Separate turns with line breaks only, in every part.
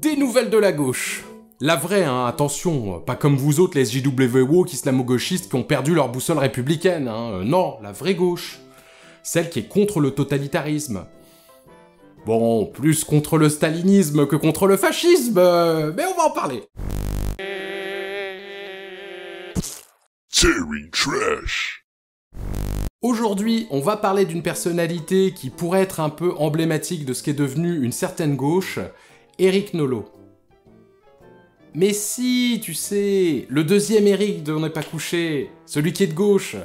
Des nouvelles de la gauche. La vraie, hein, attention, pas comme vous autres les JWO islamo-gauchistes qui ont perdu leur boussole républicaine, hein. Non, la vraie gauche. Celle qui est contre le totalitarisme. Bon, plus contre le stalinisme que contre le fascisme, mais on va en parler.
Tearing Trash.
Aujourd'hui, on va parler d'une personnalité qui pourrait être un peu emblématique de ce qu'est devenu une certaine gauche, Éric Nolot. Mais si, tu sais, le deuxième Éric de On n'est pas couché, celui qui est de gauche,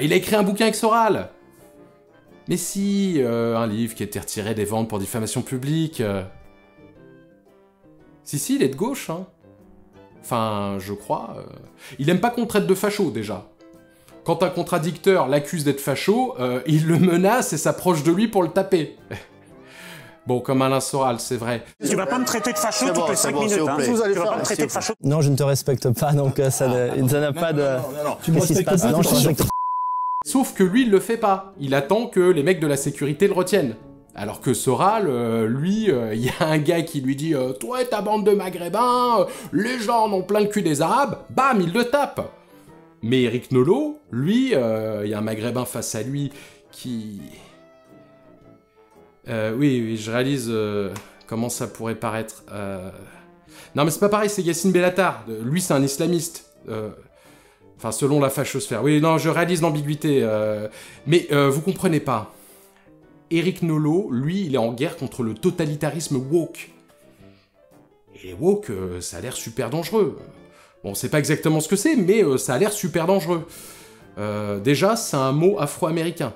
il a écrit un bouquin avec Soral. Mais si, un livre qui a été retiré des ventes pour diffamation publique. Si, il est de gauche, hein. Enfin, je crois. Il aime pas qu'on traite de facho, déjà. Quand un contradicteur l'accuse d'être facho, il le menace et s'approche de lui pour le taper. Bon, comme Alain Soral, c'est vrai.
Tu vas pas me traiter de facho toutes les 5 minutes, hein. Tu vas pas me traiter de facho.
Non, je ne te respecte pas, donc ça n'a pas de... Qu'est-ce qui se passe? Non, je te respecte pas.
Sauf que lui, il le fait pas. Il attend que les mecs de la sécurité le retiennent. Alors que Soral, lui, il y a un gars qui lui dit « Toi et ta bande de maghrébins, les gens en ont plein le cul des arabes », bam, il le tape. Mais Éric Nolot, lui, il y a un maghrébin face à lui qui... oui, je réalise comment ça pourrait paraître. Non mais c'est pas pareil, c'est Yassine Bellatar. Lui, c'est un islamiste. Enfin, selon la fachosphère. Oui, non, je réalise l'ambiguïté. Mais vous comprenez pas. Éric Nolot, lui, il est en guerre contre le totalitarisme woke. Et les woke, ça a l'air super dangereux. Bon, c'est pas exactement ce que c'est, mais ça a l'air super dangereux. Déjà, c'est un mot afro-américain.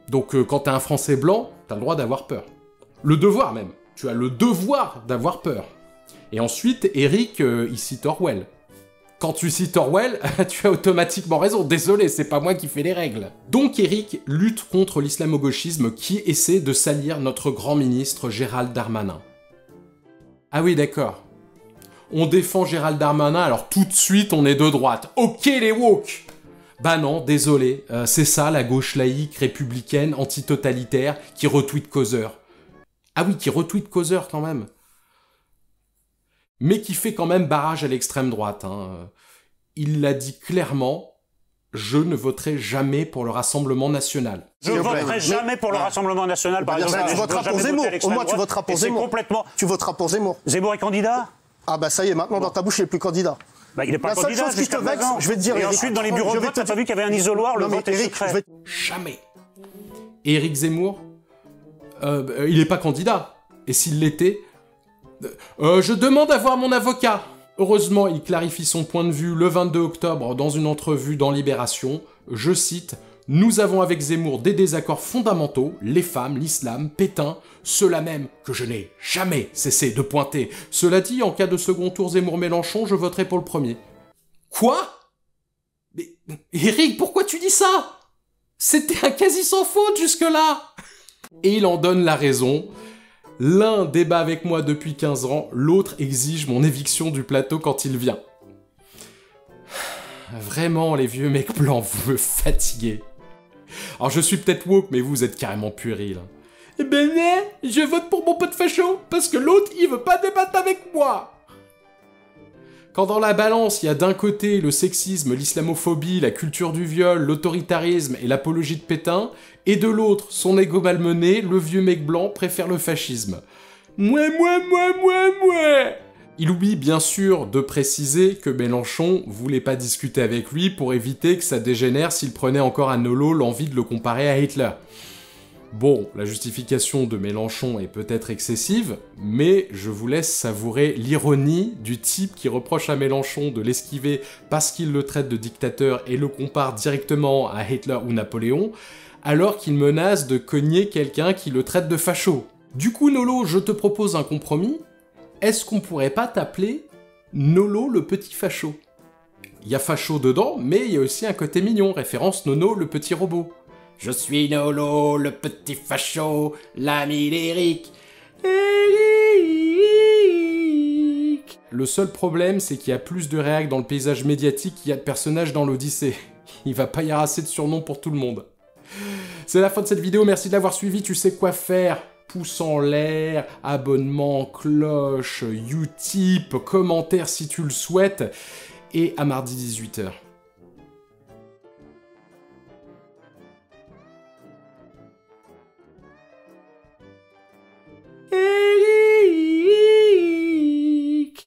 Donc quand t'es un Français blanc, t'as le droit d'avoir peur. Le devoir même. Tu as le devoir d'avoir peur. Et ensuite, Éric, il cite Orwell. Quand tu cites Orwell, tu as automatiquement raison. Désolé, c'est pas moi qui fais les règles. Donc Éric lutte contre l'islamo-gauchisme qui essaie de salir notre grand ministre Gérald Darmanin. Ah oui, d'accord. On défend Gérald Darmanin, alors tout de suite on est de droite. Ok les woke! Bah non, désolé, c'est ça la gauche laïque, républicaine, antitotalitaire, qui retweet Causeur. Ah oui, qui retweet Causeur quand même. Mais qui fait quand même barrage à l'extrême droite. Hein. Il l'a dit clairement, je ne voterai jamais pour le Rassemblement National.
Je voterai jamais pour le Rassemblement National, par exemple.
Tu voteras pour Zemmour, au moins tu voteras pour Zemmour.
Complètement...
Tu voteras pour Zemmour.
Zemmour est candidat?
Ah bah ça y est, maintenant dans ta bouche il est plus candidat.
Bah, il n'est pas
la seule
candidat
chose qui te vexe, je vais te dire...
Et ensuite, dans les bureaux de vote, t'as pas vu qu'il y avait un isoloir, le vote est secret.
Jamais. Et Éric Zemmour, il n'est pas candidat. Et s'il l'était... je demande à voir mon avocat. Heureusement, il clarifie son point de vue le 22 octobre dans une entrevue dans Libération. Je cite... Nous avons avec Zemmour des désaccords fondamentaux, les femmes, l'islam, Pétain, ceux-là même que je n'ai jamais cessé de pointer. Cela dit, en cas de second tour Zemmour-Mélenchon, je voterai pour le premier. Quoi? Mais, Éric, pourquoi tu dis ça? C'était un quasi sans faute jusque-là. Et il en donne la raison. L'un débat avec moi depuis 15 ans, l'autre exige mon éviction du plateau quand il vient. Vraiment, les vieux mecs blancs, vous me fatiguez. Alors je suis peut-être woke, mais vous êtes carrément puéril. Eh ben je vote pour mon pote facho, parce que l'autre, il veut pas débattre avec moi. Quand dans la balance, il y a d'un côté le sexisme, l'islamophobie, la culture du viol, l'autoritarisme et l'apologie de Pétain, et de l'autre, son égo malmené, le vieux mec blanc préfère le fascisme. Moi. Il oublie bien sûr de préciser que Mélenchon voulait pas discuter avec lui pour éviter que ça dégénère s'il prenait encore à Nolot l'envie de le comparer à Hitler. Bon, la justification de Mélenchon est peut-être excessive, mais je vous laisse savourer l'ironie du type qui reproche à Mélenchon de l'esquiver parce qu'il le traite de dictateur et le compare directement à Hitler ou Napoléon, alors qu'il menace de cogner quelqu'un qui le traite de facho. Du coup, Nolot, je te propose un compromis. Est-ce qu'on pourrait pas t'appeler Nolo le petit facho? Il y a facho dedans, mais il y a aussi un côté mignon, référence Nono le petit robot. Je suis Nolo le petit facho, l'ami d'Éric. Le seul problème, c'est qu'il y a plus de réacs dans le paysage médiatique qu'il y a de personnages dans l'Odyssée. Il va pas y avoir assez de surnoms pour tout le monde. C'est la fin de cette vidéo, merci de l'avoir suivi, tu sais quoi faire pouce en l'air, abonnement, cloche, Utip, commentaire si tu le souhaites, et à mardi 18 h.